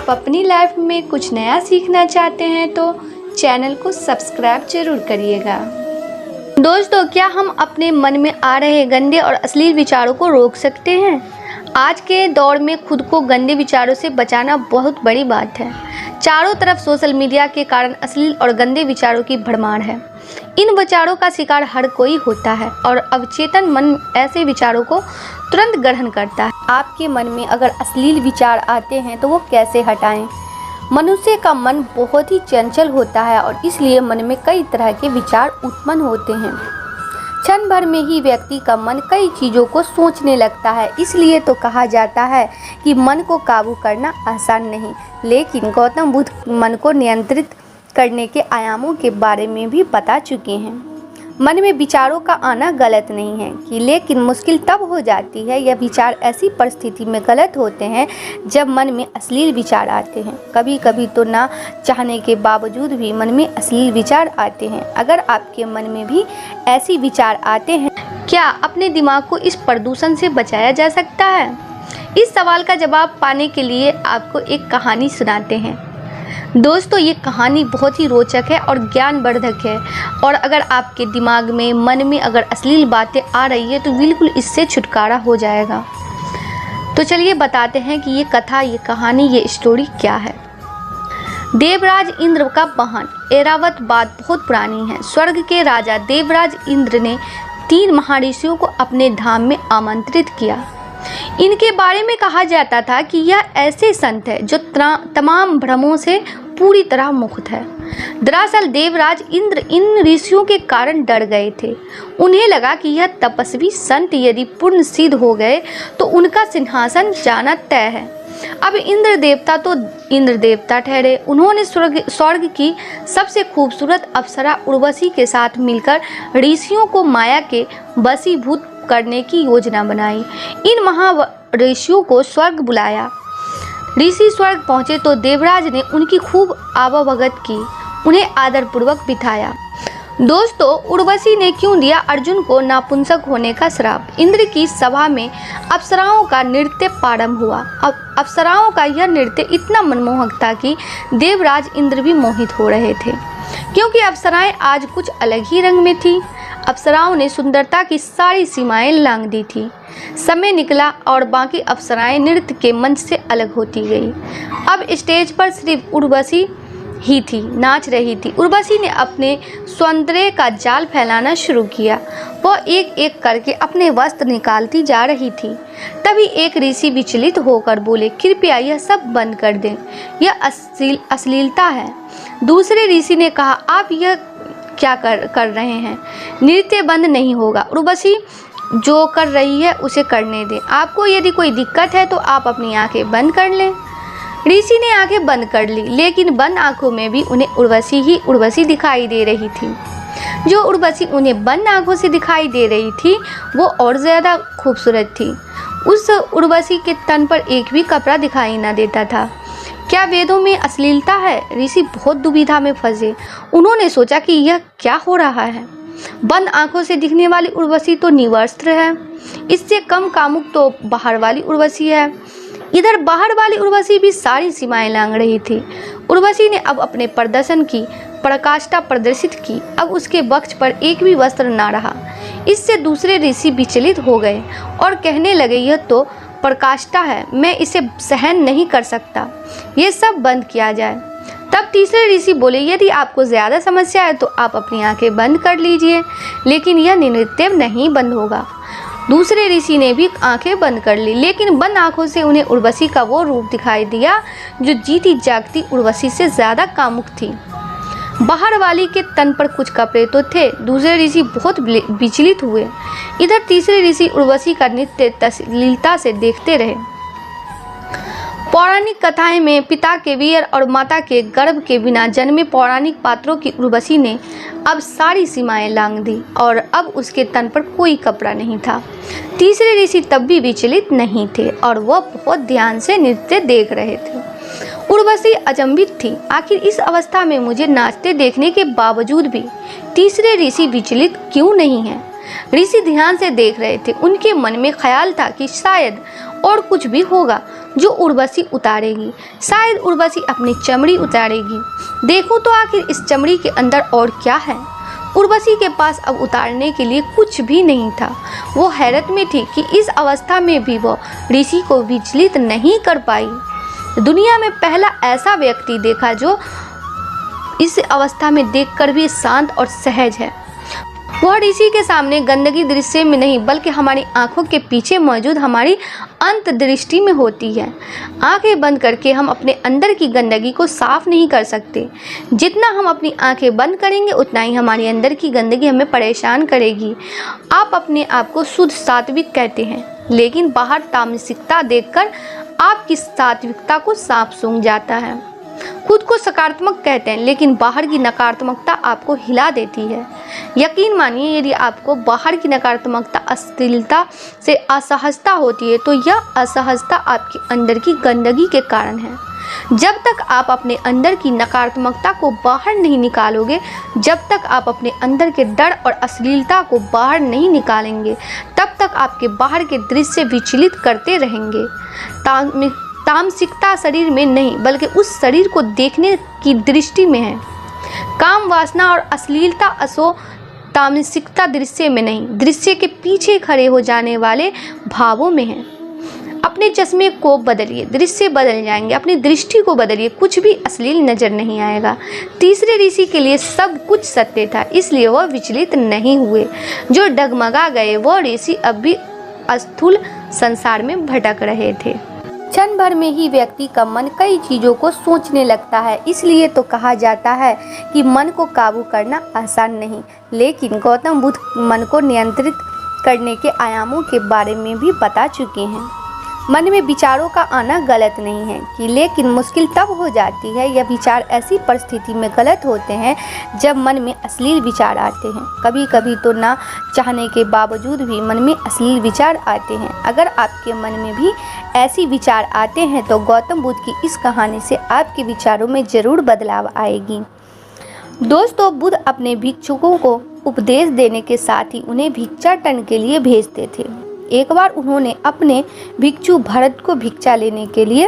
आप अपनी लाइफ में कुछ नया सीखना चाहते हैं तो चैनल को सब्सक्राइब जरूर करिएगा। दोस्तों, क्या हम अपने मन में आ रहे गंदे और अश्लील विचारों को रोक सकते हैं? आज के दौर में खुद को गंदे विचारों से बचाना बहुत बड़ी बात है। चारों तरफ सोशल मीडिया के कारण अश्लील और गंदे विचारों की भरमार है। इन विचारों का शिकार हर कोई होता है और अवचेतन मन ऐसे विचारों को तुरंत ग्रहण करता है। आपके मन में अगर अश्लील विचार आते हैं तो वो कैसे हटाएं? मनुष्य का मन बहुत ही चंचल होता है और इसलिए मन में कई तरह के विचार उत्पन्न होते हैं। क्षण भर में ही व्यक्ति का मन कई चीज़ों को सोचने लगता है। इसलिए तो कहा जाता है कि मन को काबू करना आसान नहीं, लेकिन गौतम बुद्ध मन को नियंत्रित करने के आयामों के बारे में भी बता चुके हैं। मन में विचारों का आना गलत नहीं है कि लेकिन मुश्किल तब हो जाती है यह विचार ऐसी परिस्थिति में गलत होते हैं जब मन में अश्लील विचार आते हैं। कभी कभी तो ना चाहने के बावजूद भी मन में अश्लील विचार आते हैं। अगर आपके मन में भी ऐसी विचार आते हैं, क्या अपने दिमाग को इस प्रदूषण से बचाया जा सकता है? इस सवाल का जवाब पाने के लिए आपको एक कहानी सुनाते हैं। दोस्तों, ये कहानी बहुत ही रोचक है और ज्ञानवर्धक है और अगर आपके दिमाग में मन में अगर अश्लील बातें आ रही है तो बिल्कुल इससे छुटकारा हो जाएगा। तो चलिए बताते हैं कि ये कथा, ये कहानी, ये स्टोरी क्या है। देवराज इंद्र का वाहन ऐरावत बात बहुत पुरानी है। स्वर्ग के राजा देवराज इंद्र ने 3 महर्षियों को अपने धाम में आमंत्रित किया। इनके बारे में कहा जाता था कि यह ऐसे संत है जो तमाम भ्रमों से पूरी तरह मुक्त है। दरअसल देवराज इंद्र इन ऋषियों के कारण डर गए थे। उन्हें लगा कि यह तपस्वी संत यदि पूर्ण सिद्ध हो गए तो उनका सिंहासन जाना तय है। अब इंद्र देवता तो इंद्र देवता ठहरे। उन्होंने स्वर्ग की सबसे खूबसूरत अप्सरा उर्वशी के साथ मिलकर ऋषियों को माया के वशीभूत करने की योजना बनाई। इन महाऋषियों को स्वर्ग बुलाया। ऋषि स्वर्ग पहुंचे तो देवराज ने उनकी खूब आवभगत की, उन्हें आदरपूर्वक बिठाया। दोस्तों, उर्वशी ने क्यों दिया अर्जुन को नापुंसक होने का श्राप? इंद्र की सभा में अप्सराओं का नृत्य प्रारंभ हुआ। अब अप्सराओं का यह नृत्य इतना मनमोहक था कि देवराज इंद्र भी मोहित हो रहे थे, क्योंकि अप्सराएं आज कुछ अलग ही रंग में थी। अप्सराओं ने सुंदरता की सारी सीमाएं लांघ दी थी। समय निकला और बाकी अप्सराएं नृत्य के मंच से अलग होती गई। अब स्टेज पर सिर्फ उर्वशी ही थी, नाच रही थी। उर्वशी ने अपने सौंदर्य का जाल फैलाना शुरू किया। वह एक एक करके अपने वस्त्र निकालती जा रही थी। तभी एक ऋषि विचलित होकर बोले, कृपया यह सब बंद कर दें, यह अश्लीलता है। दूसरे ऋषि ने कहा, आप यह क्या कर रहे हैं? नृत्य बंद नहीं होगा। उर्वशी जो कर रही है उसे करने दें। आपको यदि कोई दिक्कत है तो आप अपनी आंखें बंद कर लें। ऋषि ने आंखें बंद कर ली, लेकिन बंद आंखों में भी उन्हें उर्वशी ही उर्वशी दिखाई दे रही थी। जो उर्वशी उन्हें बंद आंखों से दिखाई दे रही थी वो और ज़्यादा खूबसूरत थी। उस उर्वशी के तन पर एक भी कपड़ा दिखाई न देता था। क्या वेदों में अश्लीलता है? ऋषि बहुत दुविधा में फंसे। उन्होंने सोचा कि यह क्या हो रहा है। बंद आंखों से दिखने वाली उर्वशी तो निवस्त्र है, इससे कम कामुक तो बाहर वाली उर्वशी है। इधर बाहर वाली उर्वशी भी सारी सीमाएं लांघ रही थी। उर्वशी ने अब अपने प्रदर्शन की पराकाष्ठा प्रदर्शित की। अब उसके वक्ष पर एक भी वस्त्र ना रहा। इससे दूसरे ऋषि विचलित हो गए और कहने लगे, यह तो पराकाष्ठा है, मैं इसे सहन नहीं कर सकता, ये सब बंद किया जाए। तब तीसरे ऋषि बोले, यदि आपको ज़्यादा समस्या है तो आप अपनी आंखें बंद कर लीजिए, लेकिन यह नृत्य नहीं बंद होगा। दूसरे ऋषि ने भी आंखें बंद कर ली, लेकिन बंद आंखों से उन्हें उर्वशी का वो रूप दिखाई दिया जो जीती जागती उर्वशी से ज़्यादा कामुक थी। बाहर वाली के तन पर कुछ कपड़े तो थे। दूसरे ऋषि बहुत विचलित हुए। इधर तीसरे ऋषि उर्वशी का नृत्य अश्लीलता से देखते रहे। पौराणिक कथाएं में पिता के वीर और माता के गर्भ के बिना जन्मे पौराणिक पात्रों की उर्वशी ने अब सारी सीमाएं लांघ दी और अब उसके तन पर कोई कपड़ा नहीं था। तीसरे ऋषि तब भी विचलित नहीं थे और वह बहुत ध्यान से नृत्य देख रहे थे। उर्वशी अचंभित थी, आखिर इस अवस्था में मुझे नाचते देखने के बावजूद भी तीसरे ऋषि विचलित क्यों नहीं हैं? ऋषि ध्यान से देख रहे थे। उनके मन में ख्याल था कि शायद और कुछ भी होगा जो उर्वशी उतारेगी। शायद उर्वशी अपनी चमड़ी उतारेगी। देखूं तो आखिर इस चमड़ी के अंदर और क्या है। उर्वशी के पास अब उतारने के लिए कुछ भी नहीं था। वो हैरत में थी कि इस अवस्था में भी वो ऋषि को विचलित नहीं कर पाई। दुनिया में पहला ऐसा व्यक्ति देखा जो इस अवस्था में देखकर भी शांत और सहज है। वह ऋषि के सामने गंदगी दृश्य में नहीं बल्कि हमारी आंखों के पीछे मौजूद हमारी अंतर्दृष्टि में होती है। आंखें बंद करके हम अपने अंदर की गंदगी को साफ नहीं कर सकते। जितना हम अपनी आंखें बंद करेंगे उतना ही हमारी अंदर की गंदगी हमें परेशान करेगी। आप अपने आप को शुद्ध सात्विक कहते हैं, लेकिन बाहर तामसिकता देखकर आपकी सात्विकता को सांप सूंघ जाता है। खुद को सकारात्मक कहते हैं, लेकिन बाहर की नकारात्मकता आपको हिला देती है। यकीन मानिए, यदि आपको बाहर की नकारात्मकता अश्लीलता से असहजता होती है तो यह असहजता आपके अंदर की गंदगी के कारण है। जब तक आप अपने अंदर की नकारात्मकता को बाहर नहीं निकालोगे, जब तक आप अपने अंदर के डर और अश्लीलता को बाहर नहीं निकालेंगे, तब तक आपके बाहर के दृश्य विचलित करते रहेंगे। तामसिकता शरीर में नहीं बल्कि उस शरीर को देखने की दृष्टि में है। काम वासना और अश्लीलता असो तामसिकता दृश्य में नहीं, दृश्य के पीछे खड़े हो जाने वाले भावों में है। अपने चश्मे को बदलिए, दृश्य बदल जाएंगे। अपनी दृष्टि को बदलिए, कुछ भी अश्लील नजर नहीं आएगा। तीसरे ऋषि के लिए सब कुछ सत्य था, इसलिए वह विचलित नहीं हुए। जो डगमगा गए वह ऋषि अब भी स्थूल संसार में भटक रहे थे। क्षण भर में ही व्यक्ति का मन कई चीज़ों को सोचने लगता है। इसलिए तो कहा जाता है कि मन को काबू करना आसान नहीं, लेकिन गौतम बुद्ध मन को नियंत्रित करने के आयामों के बारे में भी बता चुके हैं। मन में विचारों का आना गलत नहीं है कि, लेकिन मुश्किल तब हो जाती है यह विचार ऐसी परिस्थिति में गलत होते हैं जब मन में अश्लील विचार आते हैं। कभी कभी तो ना चाहने के बावजूद भी मन में अश्लील विचार आते हैं। अगर आपके मन में भी ऐसी विचार आते हैं तो गौतम बुद्ध की इस कहानी से आपके विचारों में ज़रूर बदलाव आएगी। दोस्तों, बुद्ध अपने भिक्षुकों को उपदेश देने के साथ ही उन्हें भिक्षाटन के लिए भेजते थे। एक बार उन्होंने अपने भिक्षु भरत को भिक्षा लेने के लिए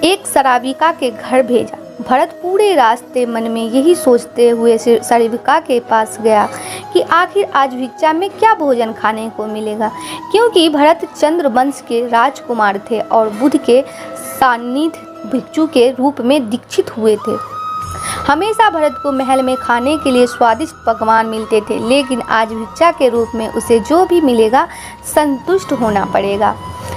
एक शराबिका के घर भेजा। भरत पूरे रास्ते मन में यही सोचते हुए शराबिका के पास गया कि आखिर आज भिक्षा में क्या भोजन खाने को मिलेगा, क्योंकि भरत चंद्रवंश के राजकुमार थे और बुद्ध के सान्निध्य भिक्षु के रूप में दीक्षित हुए थे। हमेशा भरत को महल में खाने के लिए स्वादिष्ट पकवान मिलते थे, लेकिन आज भिक्षा के रूप में उसे जो भी मिलेगा संतुष्ट होना पड़ेगा।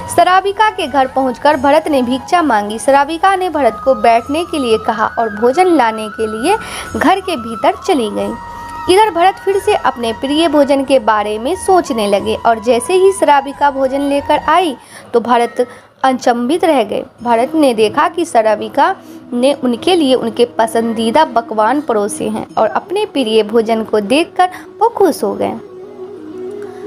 शराबिका के घर पहुंचकर भरत ने भिक्षा मांगी। शराबिका ने भरत को बैठने के लिए कहा और भोजन लाने के लिए घर के भीतर चली गई। इधर भरत फिर से अपने प्रिय भोजन के बारे में सोचने लगे और जैसे ही शराबिका भोजन लेकर आई तो भरत अचंभित रह गए। भरत ने देखा कि शराबिका ने उनके लिए उनके पसंदीदा पकवान परोसे हैं और अपने प्रिय भोजन को देखकर वो खुश हो गए।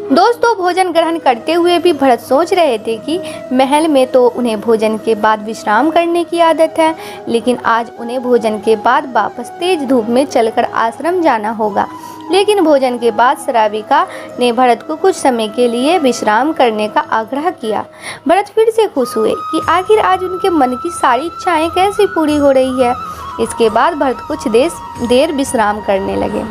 दोस्तों, भोजन ग्रहण करते हुए भी भरत सोच रहे थे कि महल में तो उन्हें भोजन के बाद विश्राम करने की आदत है, लेकिन आज उन्हें भोजन के बाद वापस तेज धूप में चलकर आश्रम जाना होगा। लेकिन भोजन के बाद शराबिका ने भरत को कुछ समय के लिए विश्राम करने का आग्रह किया। भरत फिर से खुश हुए कि आखिर आज उनके मन की सारी इच्छाएं कैसे पूरी हो रही है। इसके बाद भरत कुछ देर विश्राम करने लगे,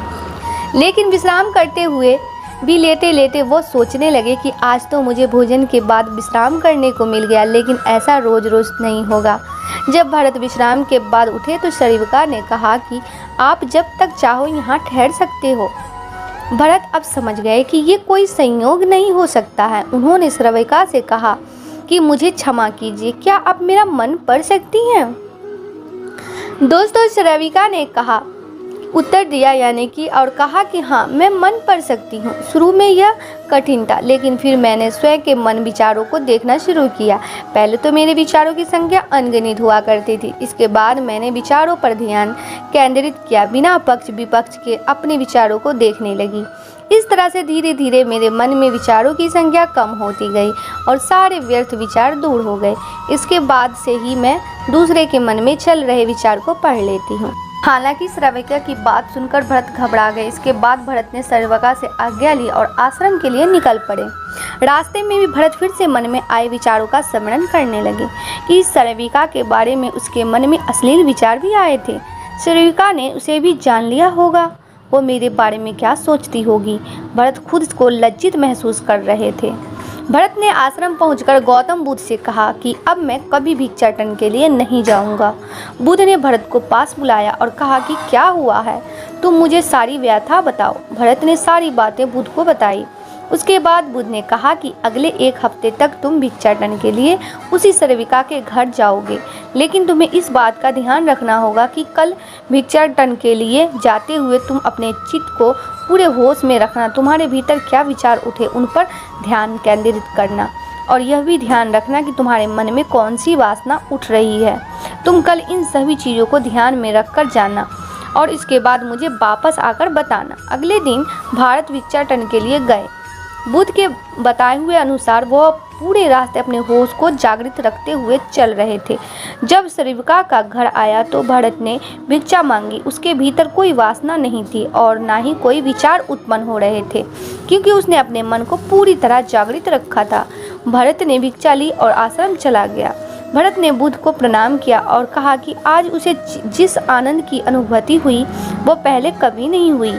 लेकिन विश्राम करते हुए भी लेटे लेटे वो सोचने लगे कि आज तो मुझे भोजन के बाद विश्राम करने को मिल गया, लेकिन ऐसा रोज रोज नहीं होगा। जब भरत विश्राम के बाद उठे तो शराबिका ने कहा कि आप जब तक चाहो यहाँ ठहर सकते हो। भरत अब समझ गए कि ये कोई संयोग नहीं हो सकता है। उन्होंने शराबिका से कहा कि मुझे क्षमा कीजिए, क्या आप मेरा मन पढ़ सकती हैं? दोस्तों, शराबिका ने कहा उत्तर दिया यानी कि और कहा कि हाँ, मैं मन पढ़ सकती हूँ। शुरू में यह कठिन था, लेकिन फिर मैंने स्वयं के मन विचारों को देखना शुरू किया। पहले तो मेरे विचारों की संख्या अनगिनत हुआ करती थी। इसके बाद मैंने विचारों पर ध्यान केंद्रित किया, बिना पक्ष विपक्ष के अपने विचारों को देखने लगी। इस तरह से धीरे धीरे मेरे मन में विचारों की संख्या कम होती गई और सारे व्यर्थ विचार दूर हो गए। इसके बाद से ही मैं दूसरे के मन में चल रहे विचार को पढ़ लेती हूँ। हालांकि श्रविका की बात सुनकर भरत घबरा गए। इसके बाद भरत ने श्रविका से आज्ञा ली और आश्रम के लिए निकल पड़े। रास्ते में भी भरत फिर से मन में आए विचारों का स्मरण करने लगे कि श्रविका के बारे में उसके मन में अश्लील विचार भी आए थे। श्रविका ने उसे भी जान लिया होगा, वो मेरे बारे में क्या सोचती होगी। भरत खुद को लज्जित महसूस कर रहे थे। भरत ने आश्रम पहुंचकर गौतम बुद्ध से कहा कि अब मैं कभी भिक्षाटन के लिए नहीं जाऊंगा। बुद्ध ने भरत को पास बुलाया और कहा कि क्या हुआ है, तुम मुझे सारी व्यथा बताओ। भरत ने सारी बातें बुद्ध को बताई। उसके बाद बुद्ध ने कहा कि अगले 1 हफ्ते तक तुम भिक्षाटन के लिए उसी श्रविका के घर जाओगे, लेकिन तुम्हें इस बात का ध्यान रखना होगा कि कल भिक्षाटन के लिए जाते हुए तुम अपने चित्त को पूरे होश में रखना। तुम्हारे भीतर क्या विचार उठे उन पर ध्यान केंद्रित करना, और यह भी ध्यान रखना कि तुम्हारे मन में कौन सी वासना उठ रही है। तुम कल इन सभी चीज़ों को ध्यान में रख कर जाना और इसके बाद मुझे वापस आकर बताना। अगले दिन भारत भिक्षाटन के लिए गए। बुद्ध के बताए हुए अनुसार वह पूरे रास्ते अपने होश को जागृत रखते हुए चल रहे थे। जब श्रविका का घर आया तो भरत ने भिक्षा मांगी। उसके भीतर कोई वासना नहीं थी और ना ही कोई विचार उत्पन्न हो रहे थे, क्योंकि उसने अपने मन को पूरी तरह जागृत रखा था। भरत ने भिक्षा ली और आश्रम चला गया। भरत ने बुद्ध को प्रणाम किया और कहा कि आज उसे जिस आनंद की अनुभूति हुई वो पहले कभी नहीं हुई।